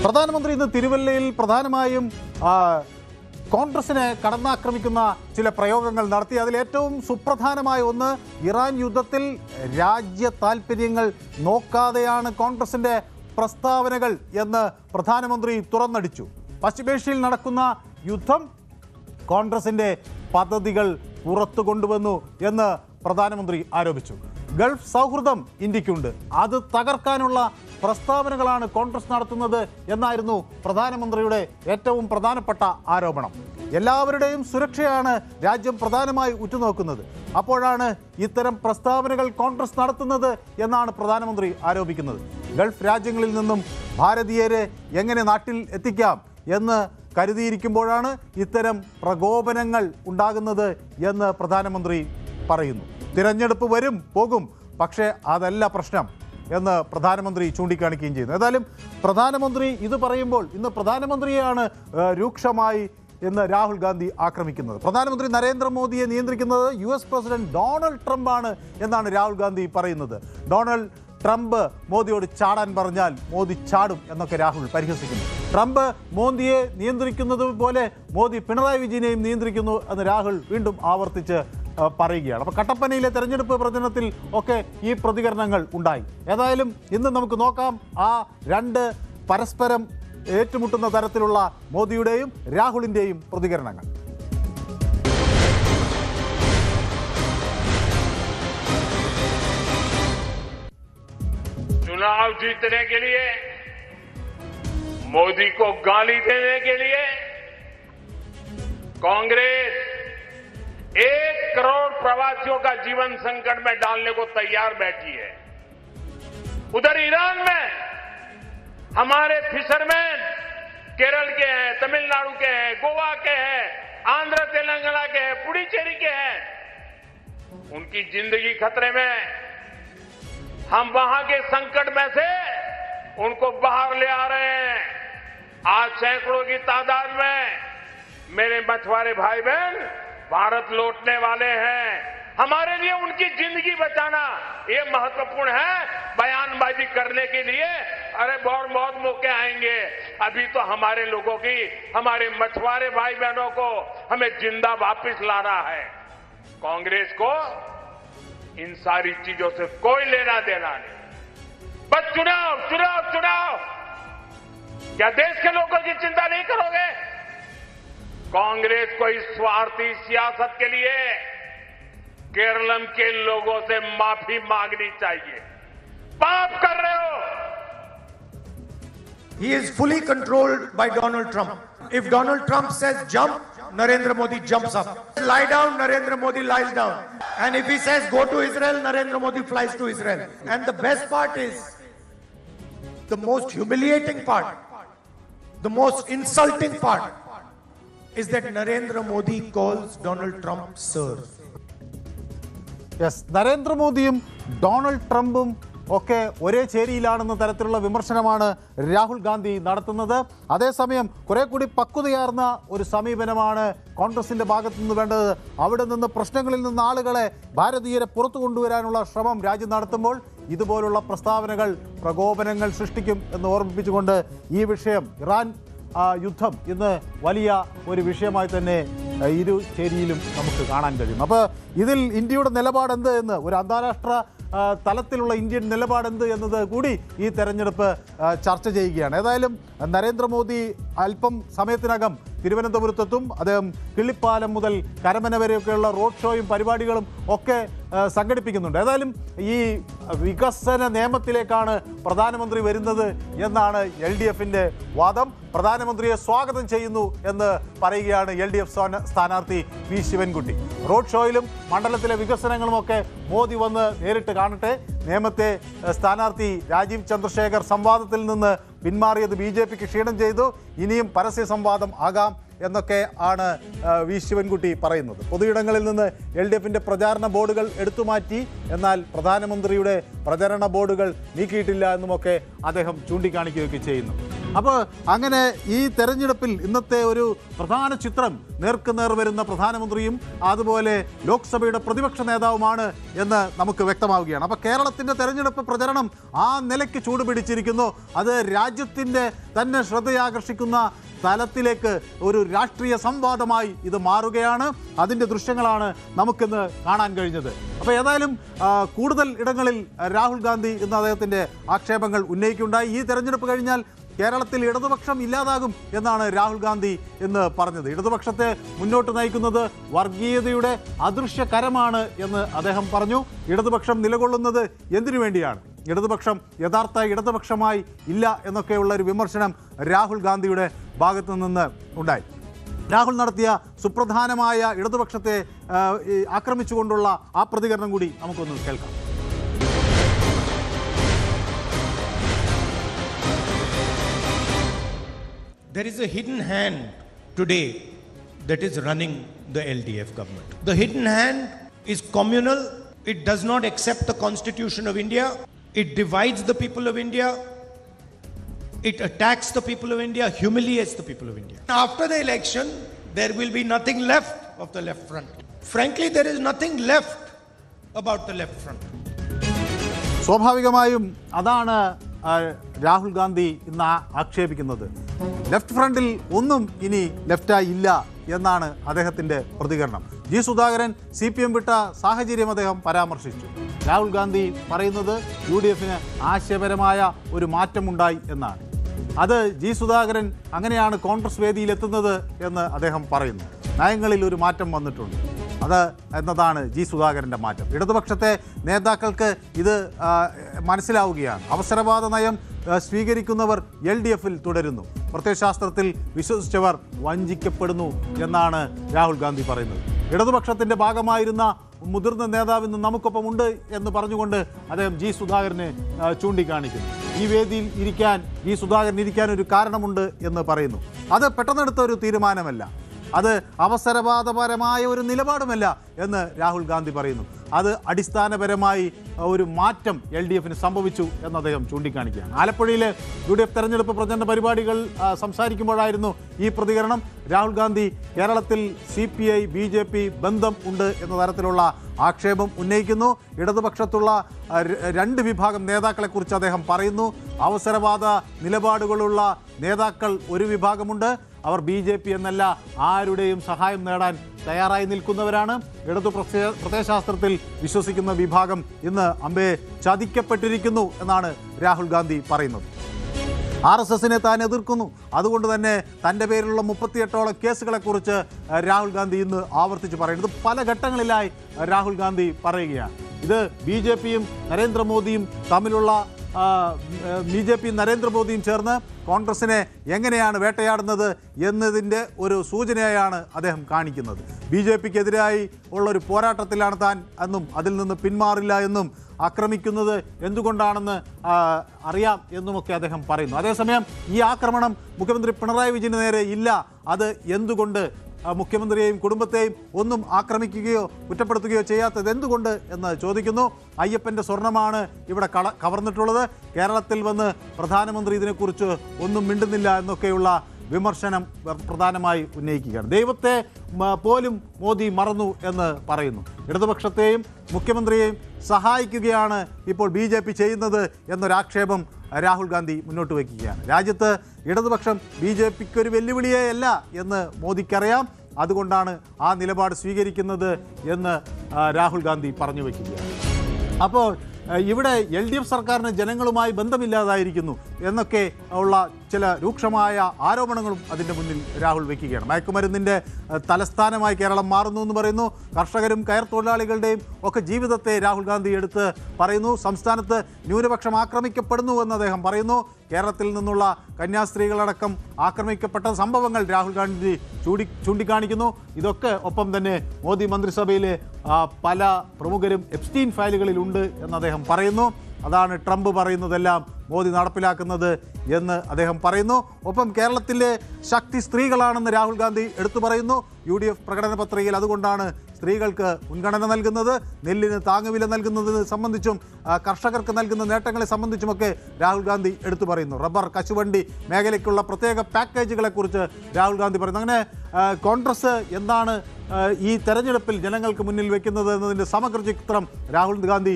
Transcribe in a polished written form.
പ്രധാനമന്ത്രി ഇന്ന് തിരുവല്ലയിൽ പ്രധാനമായും കോൺഗ്രസിനെ കടന്നാക്രമിക്കുന്ന ചില പ്രയോഗങ്ങൾ നടത്തി. അതിലേറ്റവും സുപ്രധാനമായ ഒന്ന്, ഇറാൻ യുദ്ധത്തിൽ രാജ്യ താൽപ്പര്യങ്ങൾ നോക്കാതെയാണ് കോൺഗ്രസിൻ്റെ പ്രസ്താവനകൾ എന്ന് പ്രധാനമന്ത്രി തുറന്നടിച്ചു. പശ്ചിമേഷ്യയിൽ നടക്കുന്ന യുദ്ധം കോൺഗ്രസിൻ്റെ പദ്ധതികൾ പുറത്തു കൊണ്ടുവന്നു എന്ന് പ്രധാനമന്ത്രി ആരോപിച്ചു. ഗൾഫ് സൗഹൃദം ഇന്ത്യക്കുണ്ട്, അത് തകർക്കാനുള്ള പ്രസ്താവനകളാണ് കോൺഗ്രസ് നടത്തുന്നത് എന്നായിരുന്നു പ്രധാനമന്ത്രിയുടെ ഏറ്റവും പ്രധാനപ്പെട്ട ആരോപണം. എല്ലാവരുടെയും സുരക്ഷയാണ് രാജ്യം പ്രധാനമായി ഉറ്റുനോക്കുന്നത്, അപ്പോഴാണ് ഇത്തരം പ്രസ്താവനകൾ കോൺഗ്രസ് നടത്തുന്നത് എന്നാണ് പ്രധാനമന്ത്രി ആരോപിക്കുന്നത്. ഗൾഫ് രാജ്യങ്ങളിൽ നിന്നും ഭാരതീയരെ എങ്ങനെ നാട്ടിൽ എത്തിക്കാം എന്ന് കരുതിയിരിക്കുമ്പോഴാണ് ഇത്തരം പ്രകോപനങ്ങൾ ഉണ്ടാകുന്നത് എന്ന് പ്രധാനമന്ത്രി പറയുന്നു. തിരഞ്ഞെടുപ്പ് വരും പോകും, പക്ഷേ അതല്ല പ്രശ്നം എന്ന് പ്രധാനമന്ത്രി ചൂണ്ടിക്കാണിക്കുകയും ചെയ്യുന്നു. ഏതായാലും പ്രധാനമന്ത്രി ഇത് പറയുമ്പോൾ ഇന്ന് പ്രധാനമന്ത്രിയെയാണ് രൂക്ഷമായി ഇന്ന് രാഹുൽ ഗാന്ധി ആക്രമിക്കുന്നത്. പ്രധാനമന്ത്രി നരേന്ദ്രമോദിയെ നിയന്ത്രിക്കുന്നത് US പ്രസിഡന്റ് ഡൊണാൾഡ് ട്രംപ് ആണ് എന്നാണ് രാഹുൽ ഗാന്ധി പറയുന്നത്. ഡൊണാൾഡ് ട്രംപ് മോദിയോട് ചാടാൻ പറഞ്ഞാൽ മോദി ചാടും എന്നൊക്കെ രാഹുൽ പരിഹസിക്കുന്നു. ട്രംപ് മോദിയെ നിയന്ത്രിക്കുന്നത് പോലെ മോദി പിണറായി വിജയനെയും നിയന്ത്രിക്കുന്നു എന്ന് രാഹുൽ വീണ്ടും ആവർത്തിച്ച് പറയുകയാണ്. അപ്പോൾ കട്ടപ്പനയിലെ തെരഞ്ഞെടുപ്പ് പ്രചരണത്തിൽ ഒക്കെ ഈ പ്രതികരണങ്ങൾ ഉണ്ടായി. ഏതായാലും ഇന്ന് നമുക്ക് നോക്കാം ആ രണ്ട് പരസ്പരം ഏറ്റുമുട്ടുന്ന തരത്തിലുള്ള മോദിയുടെയും രാഹുലിൻ്റെയും പ്രതികരണങ്ങൾ. चुनाव जीतने के लिए, मोदी को गाली देने के लिए कांग्रेस 1 करोड़ प्रवासियों का जीवन संकट में डालने को तैयार बैठी है। उधर ईरान में हमारे फिशरमैन केरल के हैं, तमिलनाडु के हैं, गोवा के हैं, आंध्र तेलंगाना के हैं, पुडुचेरी के हैं, उनकी जिंदगी खतरे में। हम वहां के संकट में से उनको बाहर ले आ रहे हैं। आज सैकड़ों की तादाद में मेरे मछुआरे भाई बहन भारत लौटने वाले हैं। हमारे लिए उनकी जिंदगी बचाना ये महत्वपूर्ण है। बयानबाजी करने के लिए अरे बहुत मौके आएंगे, अभी तो हमारे लोगों की, हमारे मछुआरे भाई बहनों को हमें जिंदा वापस लाना है। कांग्रेस को इन सारी चीजों से कोई लेना देना नहीं। बस चुनाव चुनाव चुनाव। क्या देश के लोगों की चिंता नहीं करोगे? कांग्रेस को इस स्वार्थी सियासत के लिए केरलम के लोगों से माफी मांगनी चाहिए। पाप कर रहे हो। He is fully controlled by Donald Trump. If Donald Trump says jump, Narendra Modi jumps up. Lie down, Narendra Modi lies down. And if he says go to Israel, Narendra Modi flies to Israel. And the best part is, the most humiliating part, the most insulting part, is that Narendra Modi calls Donald Trump sir. Yes, Narendra Modiയും Donald ട്രംപും ഒക്കെ ഒരേ ചേരിയിലാണെന്ന തരത്തിലുള്ള വിമർശനമാണ് രാഹുൽ ഗാന്ധി നടത്തുന്നത്. അതേസമയം കുറെ കൂടി പക്വതയാർന്ന ഒരു സമീപനമാണ് കോൺഗ്രസിൻ്റെ ഭാഗത്തു നിന്ന് വേണ്ടത്. അവിടെ നിന്ന് പ്രശ്നങ്ങളിൽ നിന്ന് ആളുകളെ, ഭാരതീയരെ പുറത്തു കൊണ്ടുവരാനുള്ള ശ്രമം രാജ്യം നടത്തുമ്പോൾ ഇതുപോലുള്ള പ്രസ്താവനകൾ പ്രകോപനങ്ങൾ സൃഷ്ടിക്കും എന്ന് ഓർമ്മിപ്പിച്ചുകൊണ്ട് ഈ വിഷയം, ഇറാൻ യുദ്ധം ഇന്ന് വലിയ ഒരു വിഷയമായി തന്നെ ഇരു ചേരിയിലും നമുക്ക് കാണാൻ കഴിയും. അപ്പോൾ ഇതിൽ ഇന്ത്യയുടെ നിലപാടെന്ത് എന്ന്, ഒരു അന്താരാഷ്ട്ര തലത്തിലുള്ള ഇന്ത്യൻ നിലപാടെന്ത് എന്നത് കൂടി ഈ തെരഞ്ഞെടുപ്പ് ചർച്ച ചെയ്യുകയാണ്. ഏതായാലും നരേന്ദ്രമോദി അല്പം സമയത്തിനകം തിരുവനന്തപുരത്തെത്തും. അദ്ദേഹം കിള്ളിപ്പാലം മുതൽ കരമന വരെയൊക്കെയുള്ള റോഡ് ഷോയും പരിപാടികളും ഒക്കെ സംഘടിപ്പിക്കുന്നുണ്ട്. ഏതായാലും ഈ വികസന നിയമത്തിലേക്കാണ് പ്രധാനമന്ത്രി വരുന്നത് എന്നാണ് LDFിൻ്റെ വാദം. പ്രധാനമന്ത്രിയെ സ്വാഗതം ചെയ്യുന്നു എന്ന് പറയുകയാണ് LDF സ്ഥാനാർത്ഥി പി ശിവൻകുട്ടി. റോഡ് ഷോയിലും മണ്ഡലത്തിലെ വികസനങ്ങളുമൊക്കെ മോദി വന്ന് നേരിട്ട് കാണട്ടെ. നേമത്തെ സ്ഥാനാർത്ഥി രാജീവ് ചന്ദ്രശേഖർ സംവാദത്തിൽ നിന്ന് പിന്മാറിയത് BJPക്ക് ക്ഷീണം ചെയ്തു, ഇനിയും പരസ്യ സംവാദം ആകാം എന്നൊക്കെ ആണ് വി ശിവൻകുട്ടി പറയുന്നത്. പൊതുയിടങ്ങളിൽ നിന്ന് LDFിൻ്റെ പ്രചാരണ ബോർഡുകൾ എടുത്തുമാറ്റി, എന്നാൽ പ്രധാനമന്ത്രിയുടെ പ്രചരണ ബോർഡുകൾ നീക്കിയിട്ടില്ല എന്നുമൊക്കെ അദ്ദേഹം ചൂണ്ടിക്കാണിക്കുകയൊക്കെ ചെയ്യുന്നു. അപ്പോൾ അങ്ങനെ ഈ തെരഞ്ഞെടുപ്പിൽ ഇന്നത്തെ ഒരു പ്രധാന ചിത്രം നേർക്കുനേർ വരുന്ന പ്രധാനമന്ത്രിയും അതുപോലെ ലോക്സഭയുടെ പ്രതിപക്ഷ നേതാവുമാണ് എന്ന് നമുക്ക് വ്യക്തമാവുകയാണ്. അപ്പോൾ കേരളത്തിൻ്റെ തെരഞ്ഞെടുപ്പ് പ്രചരണം ആ നിലയ്ക്ക് ചൂടുപിടിച്ചിരിക്കുന്നു. അത് രാജ്യത്തിൻ്റെ തന്നെ ശ്രദ്ധയാകർഷിക്കുന്ന തലത്തിലേക്ക് ഒരു രാഷ്ട്രീയ സംവാദമായി ഇത് മാറുകയാണ്. അതിൻ്റെ ദൃശ്യങ്ങളാണ് നമുക്കിന്ന് കാണാൻ കഴിഞ്ഞത്. അപ്പോൾ ഏതായാലും കൂടുതൽ ഇടങ്ങളിൽ രാഹുൽ ഗാന്ധി ഇന്ന് അദ്ദേഹത്തിൻ്റെ ആക്ഷേപങ്ങൾ ഉന്നയിക്കുകയുണ്ടായി. ഈ തെരഞ്ഞെടുപ്പ് കഴിഞ്ഞാൽ കേരളത്തിൽ ഇടതുപക്ഷം ഇല്ലാതാകും എന്നാണ് രാഹുൽ ഗാന്ധി ഇന്ന് പറഞ്ഞത്. ഇടതുപക്ഷത്തെ മുന്നോട്ട് നയിക്കുന്നത് വർഗീയതയുടെ അദൃശ്യകരമാണ് എന്ന് അദ്ദേഹം പറഞ്ഞു. ഇടതുപക്ഷം നിലകൊള്ളുന്നത് എന്തിനു വേണ്ടിയാണ്? ഇടതുപക്ഷം യഥാർത്ഥ ഇടതുപക്ഷമായി ഇല്ല എന്നൊക്കെയുള്ള ഒരു വിമർശനം രാഹുൽ ഗാന്ധിയുടെ ഭാഗത്തു നിന്ന് ഉണ്ടായി. രാഹുൽ നടത്തിയ സുപ്രധാനമായ ഇടതുപക്ഷത്തെ ആക്രമിച്ചുകൊണ്ടുള്ള ആ പ്രതികരണം കൂടി നമുക്കൊന്ന് കേൾക്കാം. There is a hidden hand today that is running the LDF government. The hidden hand is communal. It does not accept the Constitution of India. It divides the people of India. It attacks the people of India, humiliates the people of India. After the election, there will be nothing left of the left front. Frankly, there is nothing left about the left front. സ്വാഭാവികമായും അതാണ് രാഹുൽ ഗാന്ധി ഇന്ന് ആക്ഷേപിക്കുന്നത്. Left ഫ്രണ്ടിൽ ഒന്നും ഇനി ലെഫ്റ്റായി ഇല്ല എന്നാണ് അദ്ദേഹത്തിൻ്റെ പ്രതികരണം. ജി സുധാകരൻ CPM വിട്ട സാഹചര്യം അദ്ദേഹം പരാമർശിച്ചു. രാഹുൽ ഗാന്ധി പറയുന്നത് UDF ആശയപരമായ ഒരു മാറ്റമുണ്ടായി എന്നാണ്. അത് ജി സുധാകരൻ അങ്ങനെയാണ് കോൺഗ്രസ് വേദിയിലെത്തുന്നത് എന്ന് അദ്ദേഹം പറയുന്നു. നയങ്ങളിൽ ഒരു മാറ്റം വന്നിട്ടുണ്ട് എന്നതാണ് ജി സുധാകരൻ്റെ മാറ്റം. ഇടതുപക്ഷത്തെ നേതാക്കൾക്ക് ഇത് മനസ്സിലാവുകയാണ്. അവസരവാദ നയം സ്വീകരിക്കുന്നവർ LDFൽ തുടരുന്നു. പ്രത്യയശാസ്ത്രത്തിൽ വിശ്വസിച്ചവർ വഞ്ചിക്കപ്പെടുന്നു എന്നാണ് രാഹുൽ ഗാന്ധി പറയുന്നത്. ഇടതുപക്ഷത്തിൻ്റെ ഭാഗമായിരുന്ന മുതിർന്ന നേതാവ് ഇന്ന് നമുക്കൊപ്പമുണ്ട് എന്ന് പറഞ്ഞുകൊണ്ട് അദ്ദേഹം ജി സുധാകരനെ ചൂണ്ടിക്കാണിക്കുന്നു. ഈ വേദിയിൽ ഇരിക്കാൻ ജി സുധാകരൻ ഇരിക്കാൻ ഒരു കാരണമുണ്ട് എന്ന് പറയുന്നു. അത് പെട്ടെന്നെടുത്ത ഒരു തീരുമാനമല്ല, അത് അവസരവാദപരമായ ഒരു നിലപാടുമല്ല എന്ന് രാഹുൽ ഗാന്ധി പറയുന്നു. അത് അടിസ്ഥാനപരമായി ഒരു മാറ്റം LDFന് സംഭവിച്ചു എന്ന് അദ്ദേഹം ചൂണ്ടിക്കാണിക്കുകയാണ്. ആലപ്പുഴയിലെ UDF തെരഞ്ഞെടുപ്പ് പ്രചരണ പരിപാടികൾ സംസാരിക്കുമ്പോഴായിരുന്നു ഈ പ്രതികരണം. രാഹുൽ ഗാന്ധി കേരളത്തിൽ CPI BJP ബന്ധം ഉണ്ട് എന്ന തരത്തിലുള്ള ആക്ഷേപം ഉന്നയിക്കുന്നു. ഇടതുപക്ഷത്തുള്ള രണ്ട് വിഭാഗം നേതാക്കളെക്കുറിച്ച് അദ്ദേഹം പറയുന്നു. അവസരവാദ നിലപാടുകളുള്ള നേതാക്കൾ ഒരു വിഭാഗമുണ്ട്. അവർ BJP എന്നല്ല ആരുടെയും സഹായം നേടാൻ തയ്യാറായി നിൽക്കുന്നവരാണ്. ഇടതു പ്രത്യയശാസ്ത്രത്തിൽ വിശ്വസിക്കുന്ന വിഭാഗം ഇന്ന് അമ്പേ ചതിക്കപ്പെട്ടിരിക്കുന്നു എന്നാണ് രാഹുൽ ഗാന്ധി പറയുന്നത്. RSSനെ താൻ എതിർക്കുന്നു. അതുകൊണ്ട് തന്നെ തൻ്റെ പേരിലുള്ള 38ഓളം കേസുകളെക്കുറിച്ച് രാഹുൽ ഗാന്ധി ഇന്ന് ആവർത്തിച്ച് പറയുന്നത് പല ഘട്ടങ്ങളിലായി രാഹുൽ ഗാന്ധി പറയുകയാണ്. ഇത് BJPയും നരേന്ദ്രമോദിയും തമ്മിലുള്ള BJPയും നരേന്ദ്രമോദിയും ചേർന്ന് കോൺഗ്രസിനെ എങ്ങനെയാണ് വേട്ടയാടുന്നത് എന്നതിൻ്റെ ഒരു സൂചനയായാണ് അദ്ദേഹം കാണിക്കുന്നത്. BJPക്കെതിരായി ഉള്ളൊരു പോരാട്ടത്തിലാണ് താൻ എന്നും അതിൽ നിന്ന് പിന്മാറില്ല എന്നും ആക്രമിക്കുന്നത് എന്തുകൊണ്ടാണെന്ന് അറിയാം എന്നുമൊക്കെ അദ്ദേഹം പറയുന്നു. അതേസമയം ഈ ആക്രമണം മുഖ്യമന്ത്രി പിണറായി വിജയന് നേരെ ഇല്ല. അത് എന്തുകൊണ്ട് മുഖ്യമന്ത്രിയെയും കുടുംബത്തെയും ഒന്നും ആക്രമിക്കുകയോ കുറ്റപ്പെടുത്തുകയോ ചെയ്യാത്തത് എന്തുകൊണ്ട് എന്ന് ചോദിക്കുന്നു. അയ്യപ്പൻ്റെ സ്വർണ്ണമാണ് ഇവിടെ കവർന്നിട്ടുള്ളത്. കേരളത്തിൽ വന്ന് പ്രധാനമന്ത്രി ഇതിനെക്കുറിച്ച് ഒന്നും മിണ്ടുന്നില്ല എന്നൊക്കെയുള്ള വിമർശനം പ്രധാനമായി ഉന്നയിക്കുകയാണ്. ദൈവത്തെ പോലും മോദി മറന്നു എന്ന് പറയുന്നു. ഇടതുപക്ഷത്തെയും മുഖ്യമന്ത്രിയെയും സഹായിക്കുകയാണ് ഇപ്പോൾ BJP ചെയ്യുന്നത് എന്നൊരാക്ഷേപം രാഹുൽ ഗാന്ധി മുന്നോട്ട് വയ്ക്കുകയാണ്. രാജ്യത്ത് ഇടതുപക്ഷം BJPക്ക് ഒരു വെല്ലുവിളിയേ അല്ല എന്ന് മോദിക്കറിയാം. അതുകൊണ്ടാണ് ആ നിലപാട് സ്വീകരിക്കുന്നത് എന്ന് രാഹുൽ ഗാന്ധി പറഞ്ഞു വയ്ക്കുകയാണ്. അപ്പോൾ ഇവിടെ LDF സർക്കാരിന് ജനങ്ങളുമായി ബന്ധമില്ലാതായിരിക്കുന്നു എന്നൊക്കെ ഉള്ള ചില രൂക്ഷമായ ആരോപണങ്ങളും അതിൻ്റെ മുന്നിൽ രാഹുൽ വയ്ക്കുകയാണ്. മയക്കുമരുന്നിൻ്റെ തലസ്ഥാനമായി കേരളം മാറുന്നു എന്ന് പറയുന്നു. കർഷകരും കയർ തൊഴിലാളികളുടെയും ഒക്കെ ജീവിതത്തെ രാഹുൽ ഗാന്ധി എടുത്ത് പറയുന്നു. സംസ്ഥാനത്ത് ന്യൂനപക്ഷം ആക്രമിക്കപ്പെടുന്നു എന്ന് അദ്ദേഹം പറയുന്നു. കേരളത്തിൽ നിന്നുള്ള കന്യാസ്ത്രീകളടക്കം ആക്രമിക്കപ്പെട്ട സംഭവങ്ങൾ രാഹുൽ ഗാന്ധി ചൂണ്ടിക്കാണിക്കുന്നു. ഇതൊക്കെ ഒപ്പം തന്നെ മോദി മന്ത്രിസഭയിലെ പല പ്രമുഖരും എപ്സ്റ്റീൻ ഫയലുകളിലുണ്ട് എന്ന് അദ്ദേഹം പറയുന്നു. അതാണ് ട്രംപ് പറയുന്നതെല്ലാം മോദി നടപ്പിലാക്കുന്നത് എന്ന് അദ്ദേഹം പറയുന്നു. ഒപ്പം കേരളത്തിലെ ശക്തി സ്ത്രീകളാണെന്ന് രാഹുൽ ഗാന്ധി എടുത്തു പറയുന്നു. UDF പ്രകടന പത്രികയിൽ അതുകൊണ്ടാണ് സ്ത്രീകൾക്ക് മുൻഗണന നൽകുന്നത്, നെല്ലിന് താങ്ങുവില നൽകുന്നതിനെ സംബന്ധിച്ചും കർഷകർക്ക് നൽകുന്ന നേട്ടങ്ങളെ സംബന്ധിച്ചുമൊക്കെ രാഹുൽ ഗാന്ധി എടുത്തു പറയുന്നു. റബ്ബർ, കശുവണ്ടി മേഖലയ്ക്കുള്ള പ്രത്യേക പാക്കേജുകളെക്കുറിച്ച് രാഹുൽ ഗാന്ധി പറയുന്നു. അങ്ങനെ കോൺഗ്രസ് എന്താണ് ഈ തെരഞ്ഞെടുപ്പിൽ ജനങ്ങൾക്ക് മുന്നിൽ വെക്കുന്നത് എന്നതിൻ്റെ സമഗ്ര ചിത്രം രാഹുൽ ഗാന്ധി